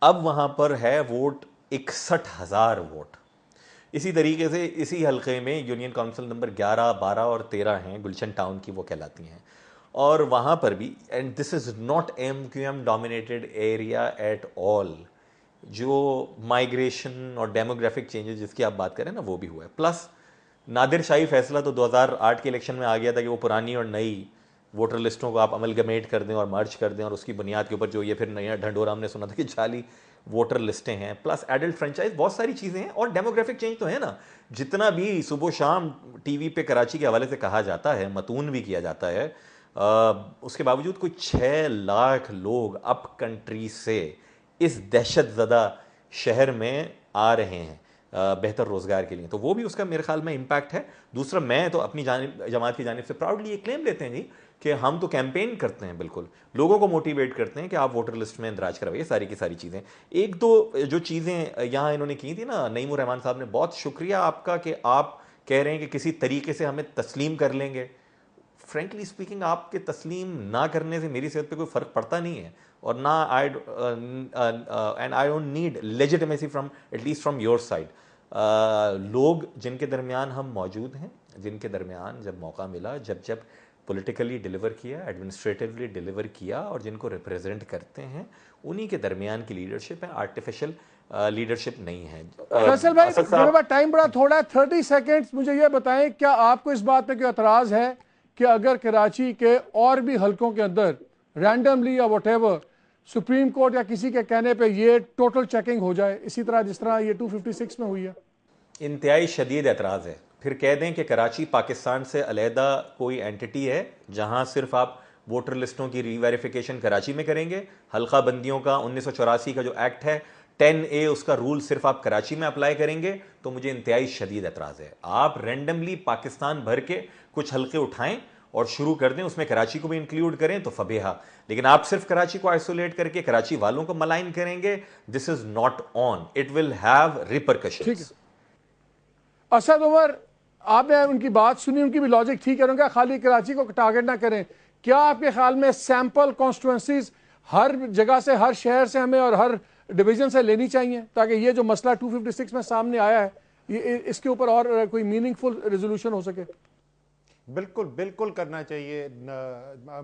अब वहाँ पर है वोट 61,000 वोट। इसी तरीके से इसी हल्के में यूनियन काउंसिल नंबर 11, 12 और 13 हैं, गुलशन टाउन की वो कहलाती हैं। और वहाँ पर भी, and this is not MQM dominated area at all, जो माइग्रेशन और डेमोग्राफिक चेंजेस जिसकी आप बात करें ना वो भी हुआ है। प्लस नादिर शाही फैसला तो 2008 के इलेक्शन में आ गया था कि वो पुरानी और नई वोटर लिस्टों को आप अमलगमेट कर दें और मर्ज कर दें, और उसकी बुनियाद के ऊपर जो ये फिर नया ढंढोरा हमने सुना था कि जाली वोटर लिस्टें हैं, प्लस एडल्ट फ्रेंचाइज, बहुत सारी चीज़ें हैं। और डेमोग्राफिक चेंज तो है ना, जितना भी सुबह शाम टीवी पे कराची के हवाले से कहा जाता है, मतून भी किया जाता है, उसके बावजूद कोई 6 लाख लोग अप कंट्री से इस दहशत ज़दा शहर में आ रहे हैं बेहतर रोज़गार के लिए, तो वो भी उसका मेरे ख्याल में इम्पैक्ट है। दूसरा, मैं तो अपनी जमात की जानिब से प्राउडली ये क्लेम लेते हैं जी कि हम तो कैंपेन करते हैं, बिल्कुल लोगों को मोटिवेट करते हैं कि आप वोटर लिस्ट में इंदराज करवाइए, सारी की सारी चीज़ें। एक दो जो चीज़ें यहाँ इन्होंने की थी ना, नईमुर रहमान साहब ने, बहुत शुक्रिया आपका कि आप कह रहे हैं कि किसी तरीके से हमें तस्लीम कर लेंगे। फ्रेंकली स्पीकिंग, आपके तस्लीम ना करने से मेरी सेहत पे कोई फ़र्क पड़ता नहीं है, और ना I don't need legitimacy from, at least from your side. लोग जिनके दरमियान हम मौजूद हैं, जिनके दरमियान जब मौका मिला, जब पॉलिटिकली डिलीवर किया, एडमिनिस्ट्रेटिवली डिलीवर किया, और जिनको रिप्रेजेंट करते हैं, उन्हीं के दरमियान की लीडरशिप है, आर्टिफिशियल लीडरशिप नहीं है। फैसल भाई, मेरे पास टाइम बड़ा थोड़ा है, 30 सेकेंड्स, मुझे ये बताएं, क्या आपको इस बात पे कोई एतराज़ है कि अगर कराची के और भी हलकों के अंदर रैंडमली या व्हाटएवर सुप्रीम कोर्ट या किसी के कहने पे ये टोटल चेकिंग हो जाए, इसी तरह जिस तरह ये 256 में हुई है? इंतहाई शदीद एतराज़ है। फिर कह दें कि कराची पाकिस्तान से अलहदा कोई एंटिटी है जहां सिर्फ आप वोटर लिस्टों की रीवेरिफिकेशन कराची में करेंगे, हल्का बंदियों का 1984 का जो एक्ट है 10A, उसका रूल सिर्फ आप कराची में अप्लाई करेंगे, तो मुझे इंतहाई शदीद एतराज़ है। आप रैंडमली पाकिस्तान भर के कुछ हल्के उठाएं और शुरू कर दें, उसमें कराची को भी इंक्लूड करें तो फबेहा, लेकिन आप सिर्फ कराची को आइसोलेट करके कराची वालों को मलाइन करेंगे, this is not on, it will have repercussions. Asad Umar, आपने उनकी बात सुनी, उनकी भी लॉजिक ठीक है, उनका खाली कराची को टारगेट ना करें। क्या आपके ख्याल में सैंपल कॉन्स्टिट्यूंसीज हर जगह से, हर शहर से हमें और हर डिवीजन से लेनी चाहिए, ताकि ये जो मसला 256 में सामने आया है, ये इसके ऊपर और कोई मीनिंगफुल रेजोल्यूशन हो सके? बिल्कुल बिल्कुल करना चाहिए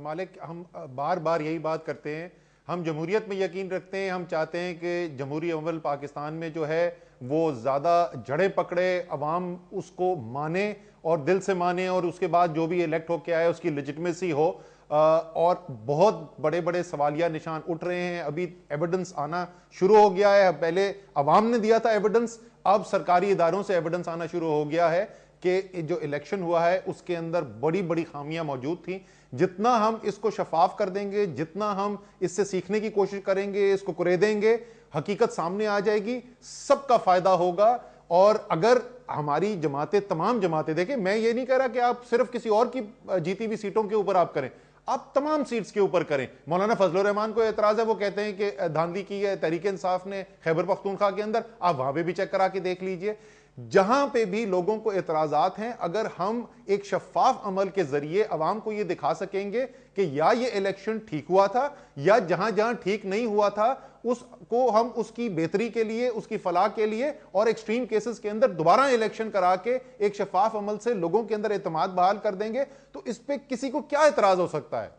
मालिक। हम बार बार यही बात करते हैं, हम जमहूरियत में यकीन रखते हैं, हम चाहते हैं कि जमहूरी अमल पाकिस्तान में जो है वो ज़्यादा जड़े पकड़े, अवाम उसको माने और दिल से माने, और उसके बाद जो भी इलेक्ट होके आए उसकी लेजिटिमेसी हो। और बहुत बड़े बड़े सवालिया निशान उठ रहे हैं, अभी एविडेंस आना शुरू हो गया है। पहले अवाम ने दिया था एविडेंस, अब सरकारी इदारों से एविडेंस आना शुरू हो गया है कि जो इलेक्शन हुआ है उसके अंदर बड़ी बड़ी खामियां मौजूद थी। जितना हम इसको शफाफ कर देंगे, जितना हम इससे सीखने की कोशिश करेंगे, इसको कुरेदेंगे, हकीकत सामने आ जाएगी, सबका फायदा होगा। और अगर हमारी जमातें, तमाम जमातें, देखें मैं ये नहीं कह रहा कि आप सिर्फ किसी और की जीती हुई सीटों के ऊपर आप करें, आप तमाम सीट्स के ऊपर करें। मौलाना फजलुर रहमान को एतराज है, वो कहते हैं कि धांधली की है तहरीक इंसाफ ने खैबर पख्तूनख्वा के अंदर, आप वहां पे भी चेक करा के देख लीजिए। जहां पे भी लोगों को एतराजात हैं, अगर हम एक शफाफ अमल के जरिए अवाम को यह दिखा सकेंगे कि या ये इलेक्शन ठीक हुआ था, या जहां जहां ठीक नहीं हुआ था उसको हम उसकी बेहतरी के लिए, उसकी फलाह के लिए और एक्सट्रीम केसेस के अंदर दोबारा इलेक्शन करा के एक शफाफ अमल से लोगों के अंदर एतमाद बहाल कर देंगे, तो इस पे किसी को क्या एतराज हो सकता है?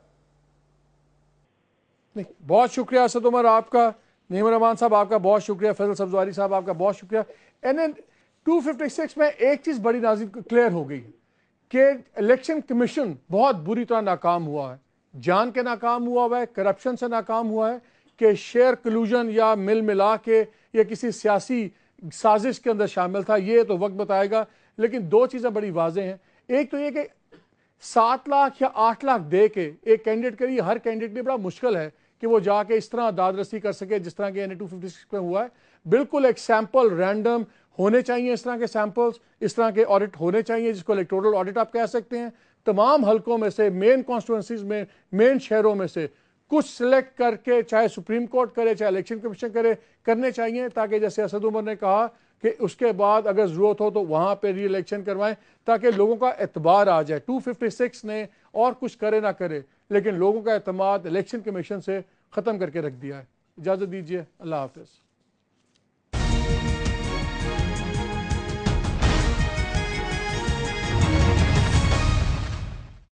नहीं, बहुत शुक्रिया असद उमर आपका, नईमुर रहमान साहब आपका बहुत शुक्रिया, फैसल सब्जवारी साहब आपका बहुत शुक्रिया। एंड 256 में एक चीज बड़ी नाज़िर क्लियर हो गई कि इलेक्शन कमीशन बहुत बुरी तरह नाकाम हुआ है, जान के नाकाम हुआ है, करप्शन से नाकाम हुआ है, कि शेयर कलूजन या मिल मिला के या किसी सियासी साजिश के अंदर शामिल था, ये तो वक्त बताएगा। लेकिन दो चीज़ें बड़ी वाजे हैं, एक तो ये कि 7 लाख या 8 लाख दे के एक कैंडिडेट के लिए, हर कैंडिडेट के लिए बड़ा मुश्किल है कि वो जाके इस तरह दादरसी कर सके जिस तरह के 256 में हुआ है। बिल्कुल एक सैंपल रैंडम होने चाहिए, इस तरह के सैंपल्स, इस तरह के ऑडिट होने चाहिए, जिसको इलेक्टोरल ऑडिट आप कह सकते हैं। तमाम हलकों में से, मेन कॉन्स्टिट्यूंसीज में, मेन शहरों में से कुछ सिलेक्ट करके, चाहे सुप्रीम कोर्ट करे चाहे इलेक्शन कमीशन करे, करने चाहिए, ताकि जैसे असद उमर ने कहा कि उसके बाद अगर जरूरत हो तो वहां पे री इलेक्शन करवाएं, ताकि लोगों का एतबार आ जाए। 256 ने और कुछ करे ना करे, लेकिन लोगों का एतमाद इलेक्शन कमीशन से खत्म करके रख दिया है। इजाजत दीजिए, अल्लाह हाफिज।